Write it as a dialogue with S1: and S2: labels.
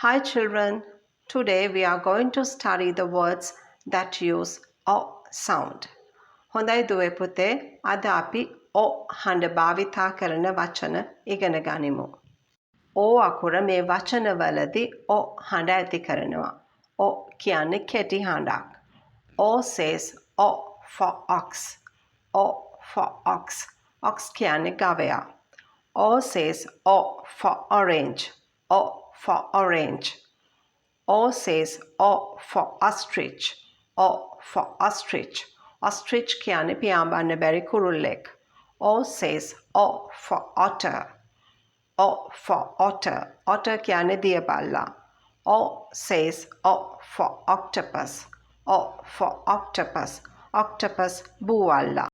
S1: Hi children, today we are going to study the words that use O sound. හොඳයි දුවේ පුතේ, අද අපි O හඬ භාවිතා කරන වචන ඉගෙන ගනිමු. O අකුර මේ වචනවලදී O හඬ ඇති කරනවා. O කියන්නේ කෙටි හඬක්. O says O for ox. O for ox. Ox කියන්නේ ගවයා. O says O for orange. O for orange. O says O for ostrich. O for ostrich. Ostrich කියන්නේ පියාඹන්න බැරි කුරුල්ලෙක්. O says O for otter. O for otter. Otter කියන්නේ දියබල්ලා. O says O for octopus. O for octopus. Octopus බූවල්ලා.